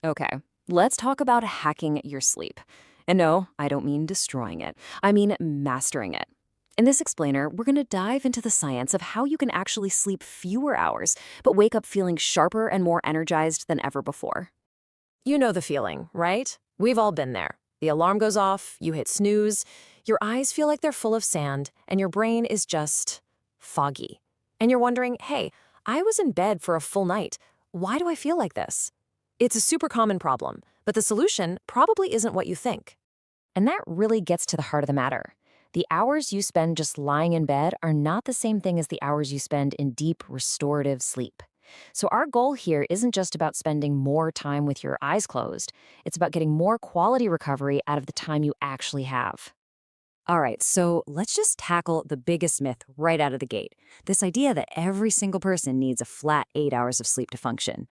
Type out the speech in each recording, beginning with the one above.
Okay, let's talk about hacking your sleep. And no, I don't mean destroying it. I mean mastering it. In this explainer, we're going to dive into the science of how you can actually sleep fewer hours, but wake up feeling sharper and more energized than ever before. You know the feeling, right? We've all been there. The alarm goes off, you hit snooze, your eyes feel like they're full of sand, and your brain is just foggy. And you're wondering, hey, I was in bed for a full night. Why do I feel like this? It's a super common problem, but the solution probably isn't what you think. And that really gets to the heart of the matter. The hours you spend just lying in bed are not the same thing as the hours you spend in deep, restorative sleep. So, our goal here isn't just about spending more time with your eyes closed, it's about getting more quality recovery out of the time you actually have. All right, so let's just tackle the biggest myth right out of the gate, this idea that every single person needs a flat 8 hours of sleep to function.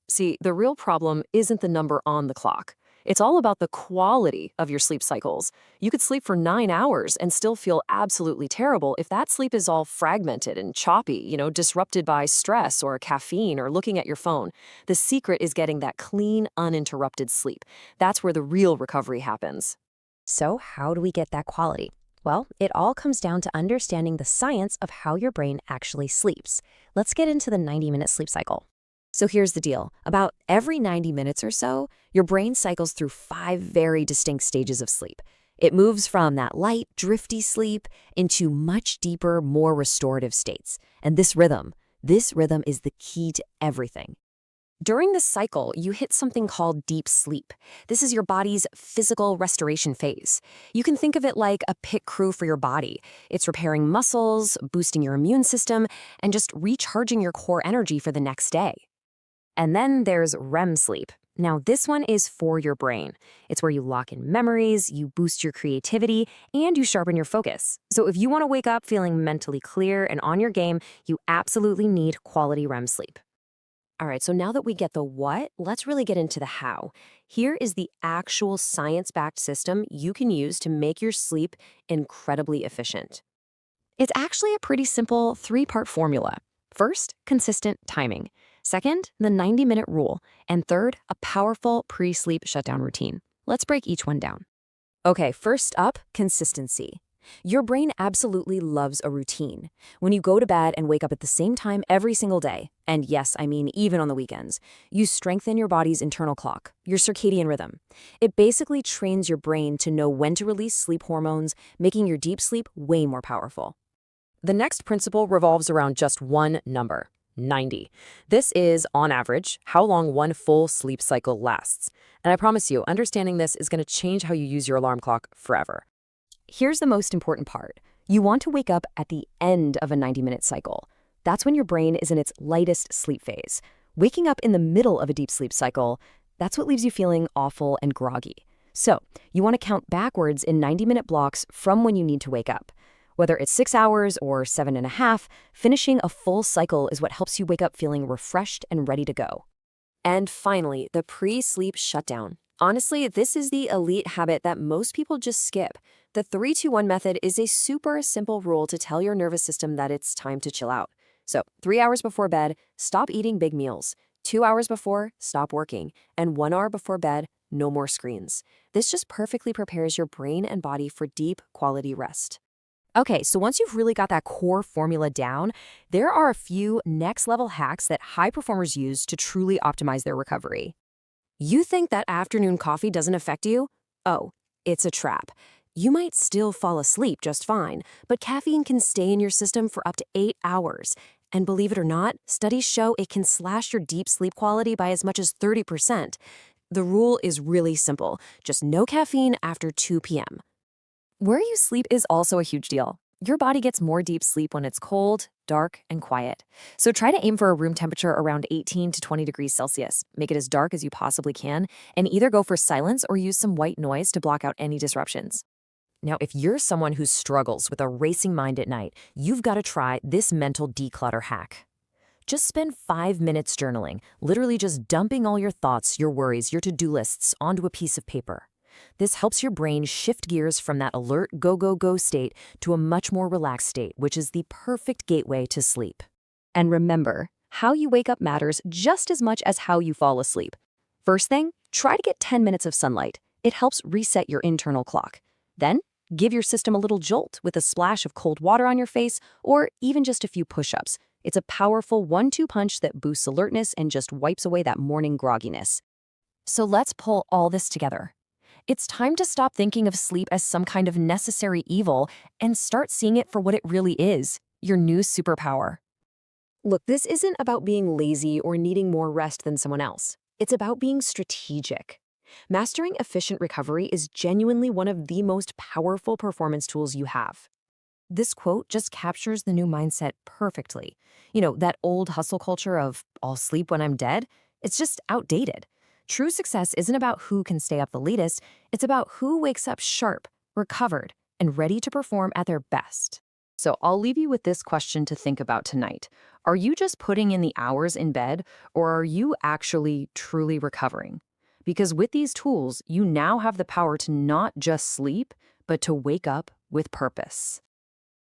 See, the real problem isn't the number on the clock. It's all about the quality of your sleep cycles. You could sleep for 9 hours and still feel absolutely terrible if that sleep is all fragmented and choppy, disrupted by stress or caffeine or looking at your phone. The secret is getting that clean, uninterrupted sleep. That's where the real recovery happens. So, how do we get that quality? Well, it all comes down to understanding the science of how your brain actually sleeps. Let's get into the 90-minute sleep cycle. So here's the deal. About every 90 minutes or so, your brain cycles through 5 very distinct stages of sleep. It moves from that light, drifty sleep into much deeper, more restorative states. And this rhythm is the key to everything. During this cycle, you hit something called deep sleep. This is your body's physical restoration phase. You can think of it like a pit crew for your body. It's repairing muscles, boosting your immune system, and just recharging your core energy for the next day. And then there's REM sleep. Now, this one is for your brain. It's where you lock in memories, you boost your creativity, and you sharpen your focus. So if you want to wake up feeling mentally clear and on your game, you absolutely need quality REM sleep. All right, so now that we get the what, let's really get into the how. Here is the actual science-backed system you can use to make your sleep incredibly efficient. It's actually a pretty simple 3-part formula. First, consistent timing. Second, the 90-minute rule. And third, a powerful pre-sleep shutdown routine. Let's break each one down. Okay, first up, consistency. Your brain absolutely loves a routine. When you go to bed and wake up at the same time every single day, and yes, I mean even on the weekends, you strengthen your body's internal clock, your circadian rhythm. It basically trains your brain to know when to release sleep hormones, making your deep sleep way more powerful. The next principle revolves around just one number: 90. This is, on average, how long one full sleep cycle lasts. And I promise you, understanding this is going to change how you use your alarm clock forever. Here's the most important part. You want to wake up at the end of a 90-minute cycle. That's when your brain is in its lightest sleep phase. Waking up in the middle of a deep sleep cycle, that's what leaves you feeling awful and groggy. So, you want to count backwards in 90-minute blocks from when you need to wake up. Whether it's 6 hours or 7.5, finishing a full cycle is what helps you wake up feeling refreshed and ready to go. And finally, the pre-sleep shutdown. Honestly, this is the elite habit that most people just skip. The 3-2-1 method is a super simple rule to tell your nervous system that it's time to chill out. So, 3 hours before bed, stop eating big meals. 2 hours before, stop working. And 1 hour before bed, no more screens. This just perfectly prepares your brain and body for deep, quality rest. Okay, so once you've really got that core formula down, there are a few next-level hacks that high performers use to truly optimize their recovery. You think that afternoon coffee doesn't affect you? Oh, it's a trap. You might still fall asleep just fine, but caffeine can stay in your system for up to 8 hours. And believe it or not, studies show it can slash your deep sleep quality by as much as 30%. The rule is really simple: just no caffeine after 2 p.m. Where you sleep is also a huge deal. Your body gets more deep sleep when it's cold, dark, and quiet. So try to aim for a room temperature around 18 to 20 degrees Celsius. Make it as dark as you possibly can, and either go for silence or use some white noise to block out any disruptions. Now, if you're someone who struggles with a racing mind at night, you've got to try this mental declutter hack. Just spend 5 minutes journaling, literally just dumping all your thoughts, your worries, your to-do lists onto a piece of paper. This helps your brain shift gears from that alert, go, go, go state to a much more relaxed state, which is the perfect gateway to sleep. And remember, how you wake up matters just as much as how you fall asleep. First thing, try to get 10 minutes of sunlight. It helps reset your internal clock. Then, give your system a little jolt with a splash of cold water on your face or even just a few push-ups. It's a powerful 1-2 punch that boosts alertness and just wipes away that morning grogginess. So let's pull all this together. It's time to stop thinking of sleep as some kind of necessary evil and start seeing it for what it really is, your new superpower. Look, this isn't about being lazy or needing more rest than someone else. It's about being strategic. Mastering efficient recovery is genuinely one of the most powerful performance tools you have. This quote just captures the new mindset perfectly. That old hustle culture of I'll sleep when I'm dead, it's just outdated. True success isn't about who can stay up the latest, it's about who wakes up sharp, recovered, and ready to perform at their best. So I'll leave you with this question to think about tonight. Are you just putting in the hours in bed, or are you actually truly recovering? Because with these tools, you now have the power to not just sleep, but to wake up with purpose.